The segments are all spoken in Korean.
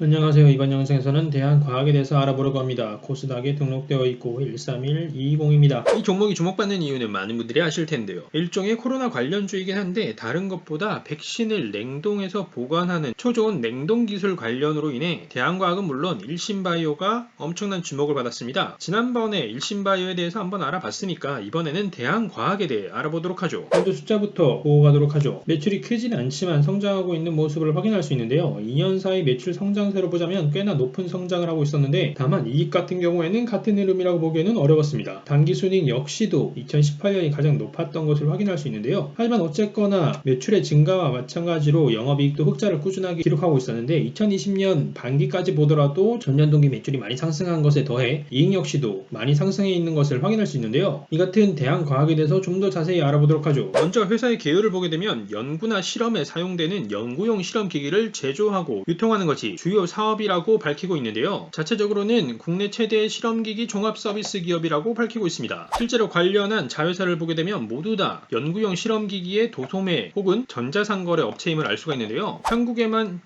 안녕하세요. 이번 영상에서는 대한과학에 대해서 알아보려고 합니다. 코스닥에 등록되어 있고 131220입니다. 이 종목이 주목받는 이유는 많은 분들이 아실 텐데요. 일종의 코로나 관련주이긴 한데 다른 것보다 백신을 냉동해서 보관하는 초저온 냉동 기술 관련으로 인해 대한과학은 물론 일신바이오가 엄청난 주목을 받았습니다. 지난번에 일신바이오에 대해서 한번 알아봤으니까 이번에는 대한과학에 대해 알아보도록 하죠. 먼저 숫자부터 보고 가도록 하죠. 매출이 크진 않지만 성장하고 있는 모습을 확인할 수 있는데요. 2년 사이 매출 성장 상태로 보자면 꽤나 높은 성장을 하고 있었는데 다만 이익 같은 경우에는 같은 흐름이라고 보기에는 어려웠습니다. 당기순이익 역시도 2018년이 가장 높았던 것을 확인할 수 있는데요. 하지만 어쨌거나 매출의 증가와 마찬가지로 영업이익도 흑자를 꾸준하게 기록하고 있었는데 2020년 반기까지 보더라도 전년 동기 매출이 많이 상승한 것에 더해 이익 역시도 많이 상승해 있는 것을 확인할 수 있는데요. 이 같은 대한과학에 대해서 좀 더 자세히 알아보도록 하죠. 먼저 회사의 개요를 보게 되면 연구나 실험에 사용되는 연구용 실험기기를 제조하고 유통하는 것이 주요 사업이라고 밝히고 있는데요. 자체적으로는 국내 최대의 실험기기 종합서비스 기업이라고 밝히고 있습니다. 실제로 관련한 자회사를 보게 되면 모두 다 연구용 실험기기의 도소매 혹은 전자상거래 업체임을 알 수가 있는데요.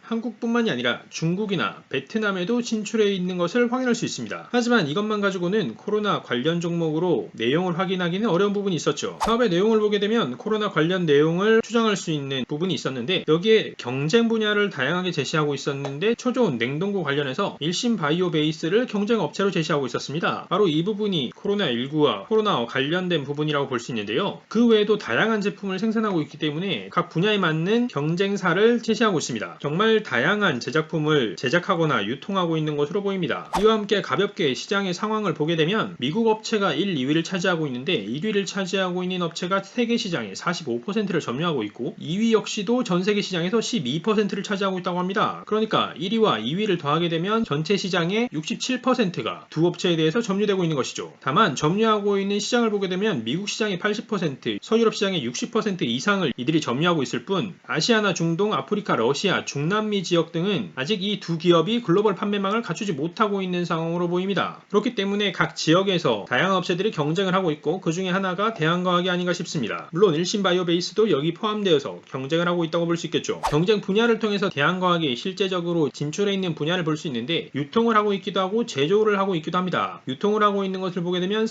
한국뿐만이 아니라 중국이나 베트남에도 진출해 있는 것을 확인할 수 있습니다. 하지만 이것만 가지고는 코로나 관련 종목으로 내용을 확인하기는 어려운 부분이 있었죠. 사업의 내용을 보게 되면 코로나 관련 내용을 추정할 수 있는 부분이 있었는데 여기에 경쟁 분야를 다양하게 제시하고 있었는데 초저온 냉동고 관련해서 일신바이오베이스를 경쟁 업체로 제시하고 있었습니다. 바로 이 부분이 코로나19와 코로나와 관련된 부분이라고 볼 수 있는데요. 그 외에도 다양한 제품을 생산하고 있기 때문에 각 분야에 맞는 경쟁사를 제시하고 있습니다. 정말 다양한 제작품을 제작하거나 유통하고 있는 것으로 보입니다. 이와 함께 가볍게 시장의 상황을 보게 되면 미국 업체가 1, 2위를 차지하고 있는데 1위를 차지하고 있는 업체가 세계 시장의 45%를 점유하고 있고 2위 역시도 전 세계 시장에서 12%를 차지하고 있다고 합니다. 그러니까 1위와 2위를 더하게 되면 전체 시장의 67%가 두 업체에 대해서 점유되고 있는 것이죠. 다만 점유하고 있는 시장을 보게 되면 미국 시장의 80%, 서유럽 시장의 60% 이상을 이들이 점유하고 있을 뿐 아시아나 중동, 아프리카, 러시아, 중남미 지역 등은 아직 이 두 기업이 글로벌 판매망을 갖추지 못하고 있는 상황으로 보입니다. 그렇기 때문에 각 지역에서 다양한 업체들이 경쟁을 하고 있고 그 중에 하나가 대한과학이 아닌가 싶습니다. 물론 일신바이오베이스도 여기 포함되어서 경쟁을 하고 있다고 볼 수 있겠죠. 경쟁 분야를 통해서 대한과학이 실제적으로 진출해 있는 분야를 볼 수 있는데 유통을 하고 있기도 하고 제조를 하고 있기도 합니다. 유통을 하고 있는 것을 보게 되면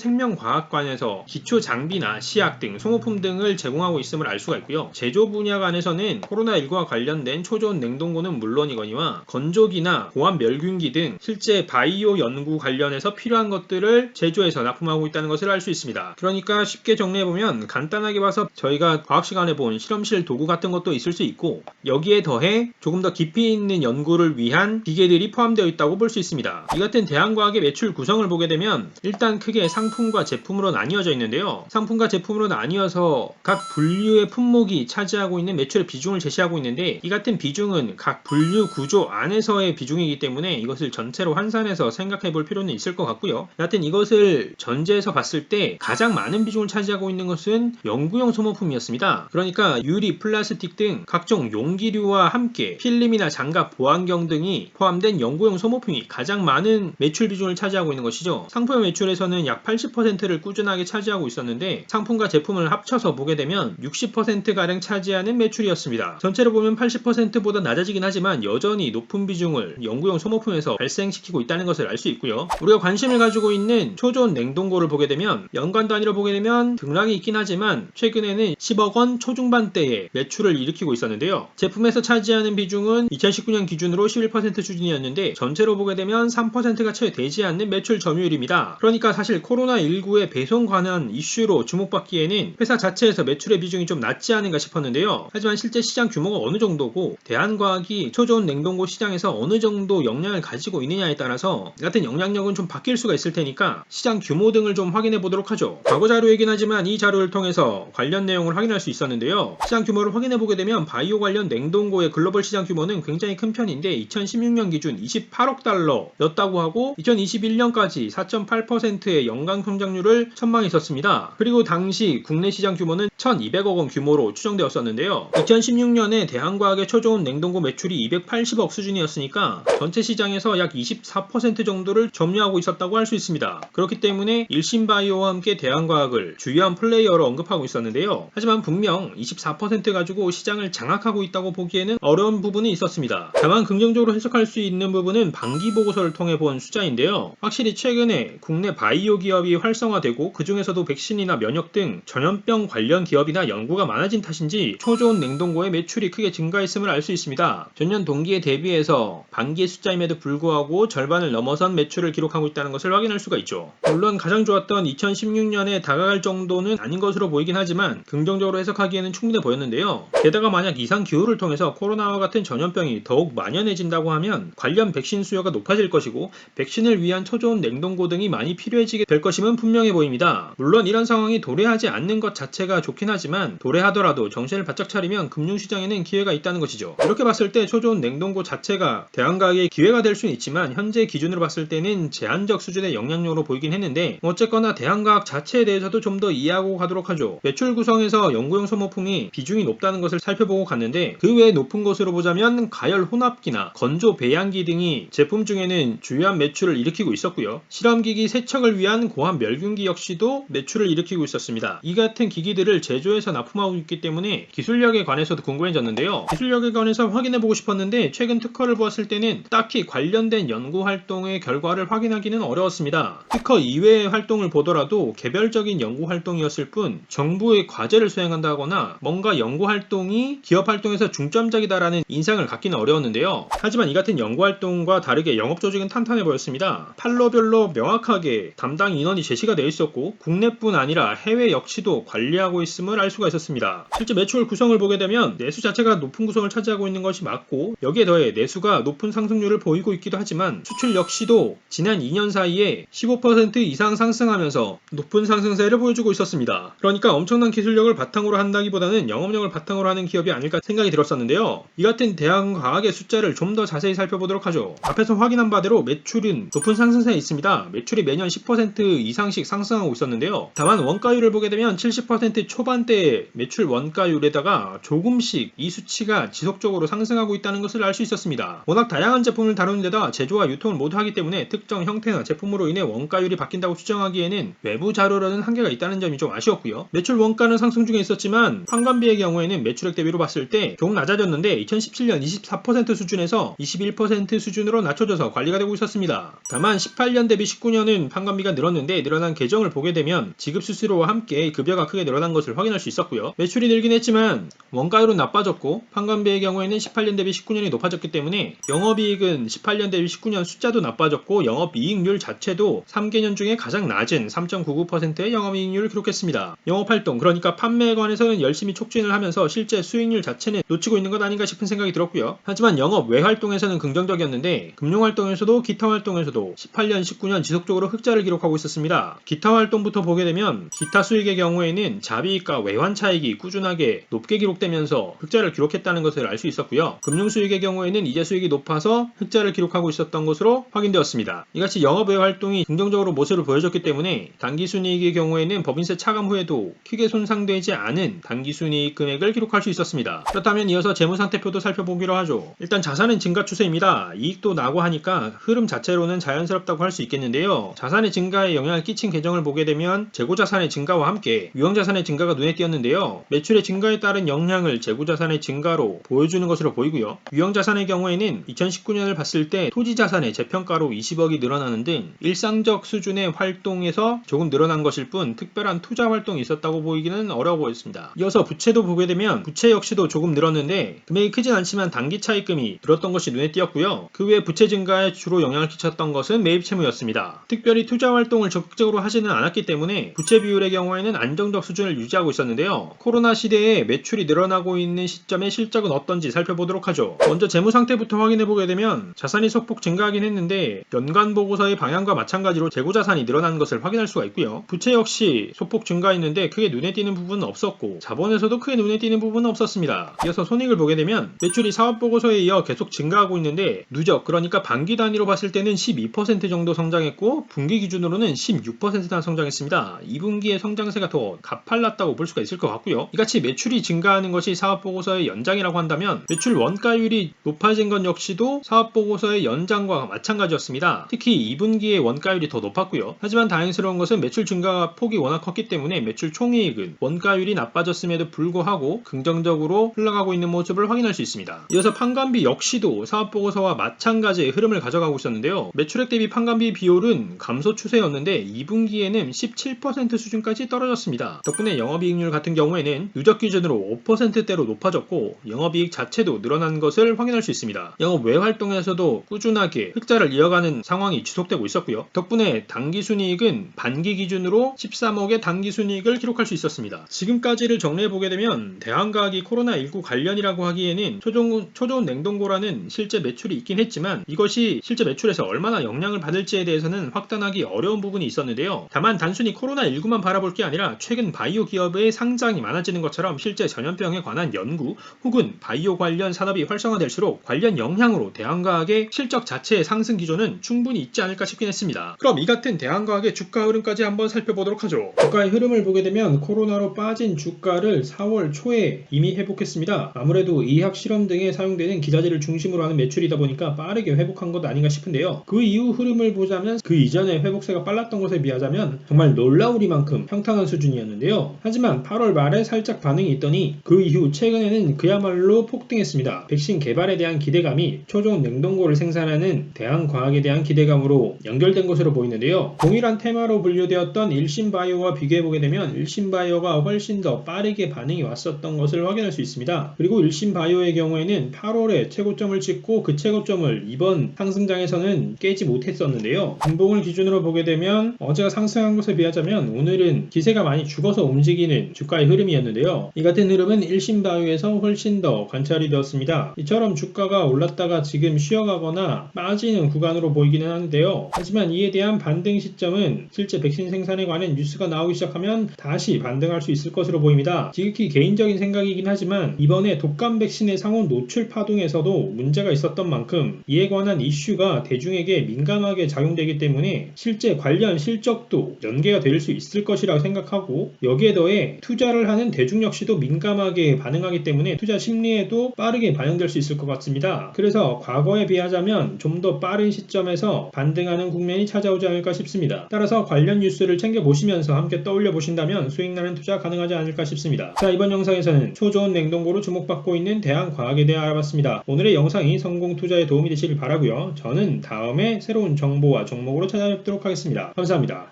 생명과학관에서 기초 장비나 시약 등 소모품 등을 제공하고 있음을 알 수가 있고요. 제조 분야관에서는 코로나19와 관련된 초저온 냉동고는 물론이거니와 건조기나 고압 멸균기 등 실제 바이오 연구 관련해서 필요한 것들을 제조해서 납품하고 있다는 것을 알 수 있습니다. 그러니까 쉽게 정리해보면 간단하게 봐서 저희가 과학 시간에 본 실험실 도구 같은 것도 있을 수 있고 여기에 더해 조금 더 깊이 있는 연구를 위한 기계들이 포함되어 있다고 볼 수 있습니다. 이 같은 대한과학의 매출 구성을 보게 되면 일단 크게 상품과 제품으로 나뉘어져 있는데요. 상품과 제품으로 나뉘어서 각 분류의 품목이 차지하고 있는 매출의 비중을 제시하고 있는데 이 같은 비중은 각 분류 구조 안에서의 비중이기 때문에 이것을 전체로 환산해서 생각해 볼 필요는 있을 것 같고요. 여하튼 이것을 전제해서 봤을 때 가장 많은 비중을 차지하고 있는 것은 연구용 소모품이었습니다. 그러니까 유리, 플라스틱 등 각종 용기류와 함께 필름이나 장갑, 보안경 등이 포함된 연구용 소모품이 가장 많은 매출 비중을 차지하고 있는 것이죠. 상품의 매출에서는 약 80%를 꾸준하게 차지하고 있었는데 상품과 제품을 합쳐서 보게 되면 60%가량 차지하는 매출이었습니다. 전체로 보면 80%보다 낮아지긴 하지만 여전히 높은 비중을 연구용 소모품에서 발생시키고 있다는 것을 알 수 있고요. 우리가 관심을 가지고 있는 초저온 냉동고를 보게 되면 연간 단위로 보게 되면 등락이 있긴 하지만 최근에는 10억 원 초중반대의 매출을 일으키고 있었는데요. 제품에서 차지하는 비중은 2019년 기준으로 11% 수준이었는데 전체로 보게 되면 3%가 채 되지 않는 매출 점유율입니다. 그러니까 사실 코로나19의 배송 관한 이슈로 주목받기에는 회사 자체에서 매출의 비중이 좀 낮지 않은가 싶었는데요. 하지만 실제 시장 규모가 어느 정도고 대한과학이 초저온 냉동고 시장에서 어느 정도 역량을 가지고 있느냐에 따라서 같은 영향력은 좀 바뀔 수가 있을 테니까 시장 규모 등을 좀 확인해 보도록 하죠. 과거 자료이긴 하지만 이 자료를 통해서 관련 내용을 확인할 수 있었는데요. 시장 규모를 확인해 보게 되면 바이오 관련 냉동고의 글로벌 시장 규모는 굉장히 큰 편인데 2016년 기준 28억 달러였다고 하고 2021년까지 4.8%의 연간 성장률을 전망했었습니다. 그리고 당시 국내 시장 규모는 1,200억 원 규모로 추정되었었는데요. 2016년에 대한과학의 초저온 냉동고 매출이 280억 수준이었으니까 전체 시장에서 약 24% 정도를 점유하고 있었다고 할 수 있습니다. 그렇기 때문에 일신바이오와 함께 대한과학을 주요한 플레이어로 언급하고 있었는데요. 하지만 분명 24% 가지고 시장을 장악하고 있다고 보기에는 어려운 부분이 있었습니다. 다만 긍정적으로 긍정적으로 해석할 수 있는 부분은 반기 보고서를 통해 본 숫자인데요. 확실히 최근에 국내 바이오 기업이 활성화되고 그 중에서도 백신이나 면역 등 전염병 관련 기업이나 연구가 많아진 탓인지 초저온 냉동고의 매출이 크게 증가했음을 알 수 있습니다. 전년 동기에 대비해서 반기의 숫자임에도 불구하고 절반을 넘어선 매출을 기록하고 있다는 것을 확인할 수가 있죠. 물론 가장 좋았던 2016년에 다가갈 정도는 아닌 것으로 보이긴 하지만 긍정적으로 해석하기에는 충분해 보였는데요. 게다가 만약 이상 기후를 통해서 코로나와 같은 전염병이 더욱 만연해진다고 하면 관련 백신 수요가 높아질 것이고 백신을 위한 초저온 냉동고 등이 많이 필요해지게 될 것임은 분명해 보입니다. 물론 이런 상황이 도래하지 않는 것 자체가 좋긴 하지만 도래하더라도 정신을 바짝 차리면 금융시장에는 기회가 있다는 것이죠. 이렇게 봤을 때 초저온 냉동고 자체가 대한가게의 기회가 될 수는 있지만 현재 기준으로 봤을 때는 제한적 수준의 영향력으로 보이긴 했는데 어쨌거나 대한과학 자체에 대해서도 좀 더 이해하고 가도록 하죠. 매출 구성에서 연구용 소모품이 비중이 높다는 것을 살펴보고 갔는데 그 외에 높은 것으로 보자면 가열 혼합기나 건조 배양기 등이 제품 중에는 주요한 매출을 일으키고 있었고요. 실험기기 세척을 위한 고압 멸균기 역시도 매출을 일으키고 있었습니다. 이 같은 기기들을 제조해서 납품하고 있기 때문에 기술력에 관해서도 궁금해졌는데요. 기술력에 관해서 확인해보고 싶었는데 최근 특허를 보았을 때는 딱히 관련된 연구활동의 결과를 확인하기는 어려웠습니다. 특허 이외의 활동을 보더라도 개별적인 연구활동이었을 뿐 정부의 과제를 수행한다거나 뭔가 연구활동이 기업활동에서 중점적이다라는 인상을 갖기는 어려웠는데요. 하지만 이 같은 연구활동과 다르게 영업조직은 탄탄해 보였습니다. 판로별로 명확하게 담당 인원이 제시가 되어 있었고 국내뿐 아니라 해외 역시도 관리하고 있음을 알 수가 있었습니다. 실제 매출 구성을 보게 되면 내수 자체가 높은 구성을 차지하고 있는 것이 맞고 여기에 더해 내수가 높은 상승률을 보이고 있기도 하지만 수출 역시도 지난 2년 사이에 15% 이상 상승하면서 높은 상승세를 보여주고 있었습니다. 그러니까 엄청난 기술력을 바탕으로 한다기보다는 영업력을 바탕으로 하는 기업이 아닐까 생각이 들었었는데요. 이 같은 대한과학의 숫자를 좀 더 자세히 살펴보도록 하죠. 앞에서 확인한 바대로 매출은 높은 상승세에 있습니다. 매출이 매년 10% 이상씩 상승하고 있었는데요. 다만 원가율을 보게 되면 70% 초반대의 매출 원가율에다가 조금씩 이 수치가 지속적으로 상승하고 있다는 것을 알 수 있었습니다. 워낙 다양한 제품을 다루는 데다 제조와 유통을 모두 하기 때문에 특정 형태나 제품으로 인해 원가율이 바뀐다고 추정하기에는 외부 자료로는 한계가 있다는 점이 좀 아쉬웠고요. 매출 원가는 상승 중에 있었지만 판관비의 경우에는 매출액 대비로 봤을 때 조금 낮아졌는데 2017년 24% 수준에서 21% 수준으로 낮춰져서 관리가 되고 있었습니다. 다만 18년 대비 19년은 판관비가 늘었는데 늘어난 계정을 보게 되면 지급 수수료와 함께 급여가 크게 늘어난 것을 확인할 수 있었고요. 매출이 늘긴 했지만 원가율은 나빠졌고 판관비의 경우에는 18년 대비 19년이 높아졌기 때문에 영업이익은 18년 대비 19년 숫자도 나빠졌고 영업이익률 자체도 3개년 중에 가장 낮은 3.99%의 영업이익률을 기록했습니다. 영업활동 그러니까 판매에 관해서는 열심히 촉진을 하면서 실제 수익률 자체는 놓치고 있는 것 아닌가 싶은 생각이 들었고요. 하지만 영업 외활동에서는 긍정적이었는데 금융활동에서도 기타활동에서도 18년 19년 지속적으로 흑자를 기록하고 있었습니다. 기타활동부터 보게 되면 기타 수익의 경우에는 자비익과 외환차익이 꾸준하게 높게 기록되면서 흑자를 기록했다는 것을 알 수 있었고요. 금융수익의 경우에는 이자 수익이 높아서 흑자를 기록하고 있었던 것으로 확인되었습니다. 이같이 영업 외활동이 긍정적으로 모습을 보여줬기 때문에 단기순이익의 경우에는 법인세 차감 후에도 크게 손상되지 않은 단기순이익 금액을 기록할 수 있었습니다. 그렇다면 이어서 재무상태표도 살펴보기로 하죠. 일단 자산은 증가 추세입니다. 이익도 나고 하니까 흐름 자체로는 자연스럽다고 할 수 있겠는데요. 자산의 증가에 영향을 끼친 계정을 보게 되면 재고자산의 증가와 함께 유형자산의 증가가 눈에 띄었는데요. 매출의 증가에 따른 영향을 재고자산의 증가로 보여주는 것으로 보이고요. 유형자산의 경우에는 2019년을 봤을 때 토지자산의 재평가로 20억이 늘어나는 등 일상적 수준의 활동에서 조금 늘어난 것일 뿐 특별한 투자 활동이 있었다고 보이기는 어려워 보였습니다. 이어서 부채도 보게 되면 부채 역시도 조금 늘었는데 금액이 크진 않지만 단기 차입금이 늘었던 것이 눈에 띄었고요. 그 외 부채 증가에 주로 영향을 끼쳤던 것은 매입 채무였습니다. 특별히 투자 활동을 적극적으로 하지는 않았기 때문에 부채 비율의 경우에는 안정적 수준을 유지하고 있었는데요. 코로나 시대에 매출이 늘어나고 있는 시점의 실적은 어떤지 살펴보도록 하죠. 먼저 재무 상태부터 확인해보게 되면 자산이 소폭 증가하긴 했는데 연간 보고서의 방향과 마찬가지로 재고자산이 늘어난 것을 확인할 수가 있고요. 부채 역시 소폭 증가했는데 크게 눈에 띄는 부분은 없었고 자본에서도 크게 눈에 띄는 부분은 없었습니다. 이어서 손익을 보게 되면 매출이 사업보고서에 이어 계속 증가하고 있는데 누적 그러니까 반기 단위로 봤을 때는 12% 정도 성장했고 분기 기준으로는 16%나 성장했습니다. 2분기의 성장세가 더 가팔랐다고 볼 수가 있을 것 같고요. 이같이 매출이 증가하는 것이 사업보고서의 연장이라고 한다면 매출 원가율이 높아진 건 역시도 사업보고서의 연장과 마찬가지였습니다. 특히 2분기의 원가율이 더 높았고요. 하지만 다행스러운 것은 매출 증가 폭이 워낙 컸기 때문에 매출 총이익은 원가율이 나빠졌음에도 불구하고 긍정적으로 흘러가고 있는 모습을 확인할 수 있습니다. 이어서 판관비 역시도 역시도 사업보고서와 마찬가지의 흐름을 가져가고 있었는데요. 매출액 대비 판관비 비율은 감소 추세였는데 2분기에는 17% 수준까지 떨어졌습니다. 덕분에 영업이익률 같은 경우에는 누적 기준으로 5%대로 높아졌고 영업이익 자체도 늘어난 것을 확인할 수 있습니다. 영업 외 활동에서도 꾸준하게 흑자를 이어가는 상황이 지속되고 있었고요. 덕분에 당기순이익은 반기 기준으로 13억의 당기순이익을 기록할 수 있었습니다. 지금까지를 정리해보게 되면 대한과학이 코로나19 관련이라고 하기에는 초저온 냉동고라는 실제 매출이 있긴 했지만 이것이 실제 매출에서 얼마나 영향을 받을지에 대해서는 확단하기 어려운 부분이 있었는데요. 다만 단순히 코로나19만 바라볼 게 아니라 최근 바이오 기업의 상장이 많아지는 것처럼 실제 전염병에 관한 연구 혹은 바이오 관련 산업이 활성화될수록 관련 영향으로 대한과학의 실적 자체의 상승 기조는 충분히 있지 않을까 싶긴 했습니다. 그럼 이 같은 대한과학의 주가 흐름까지 한번 살펴보도록 하죠. 주가의 흐름을 보게 되면 코로나로 빠진 주가를 4월 초에 이미 회복했습니다. 아무래도 의학 실험 등에 사용되는 기자재를 중심으로 하는 매출이다 보니까 빠르게 회복한 것 아닌가 싶은데요. 그 이후 흐름을 보자면 그 이전에 회복세가 빨랐던 것에 비하자면 정말 놀라우리만큼 평탄한 수준이었는데요. 하지만 8월 말에 살짝 반응이 있더니 그 이후 최근에는 그야말로 폭등했습니다. 백신 개발에 대한 기대감이 초저온 냉동고를 생산하는 대한과학에 대한 기대감으로 연결된 것으로 보이는데요. 동일한 테마로 분류되었던 일신바이오와 비교해보게 되면 일신바이오가 훨씬 더 빠르게 반응이 왔었던 것을 확인할 수 있습니다. 그리고 일신바이오의 경우에는 8월에 최고점을 찍고 그 최고점을 이번 상승장에서는 깨지 못했었는데요. 분봉을 기준으로 보게 되면 어제가 상승한 것에 비하자면 오늘은 기세가 많이 죽어서 움직이는 주가의 흐름이었는데요. 이 같은 흐름은 일신바이오에서 훨씬 더 관찰이 되었습니다. 이처럼 주가가 올랐다가 지금 쉬어가거나 빠지는 구간으로 보이기는 하는데요. 하지만 이에 대한 반등 시점은 실제 백신 생산에 관한 뉴스가 나오기 시작하면 다시 반등할 수 있을 것으로 보입니다. 지극히 개인적인 생각이긴 하지만 이번에 독감 백신의 상온 노출 파동에서도 문제가 있었던 만큼 이에 관한 이슈가 대중에게 민감하게 작용되기 때문에 실제 관련 실적도 연계가 될 수 있을 것이라고 생각하고 여기에 더해 투자를 하는 대중 역시도 민감하게 반응하기 때문에 투자 심리에도 빠르게 반영될 수 있을 것 같습니다. 그래서 과거에 비하자면 좀 더 빠른 시점에서 반등하는 국면이 찾아오지 않을까 싶습니다. 따라서 관련 뉴스를 챙겨보시면서 함께 떠올려 보신다면 수익나는 투자 가능하지 않을까 싶습니다. 자, 이번 영상에서는 초저온 냉동고로 주목받고 있는 대한과학에 대해 알아봤습니다. 오늘의 영상이 성공 투자에 도움이 되시길 바라고요. 저는 다음에 새로운 정보와 종목으로 찾아뵙도록 하겠습니다. 감사합니다.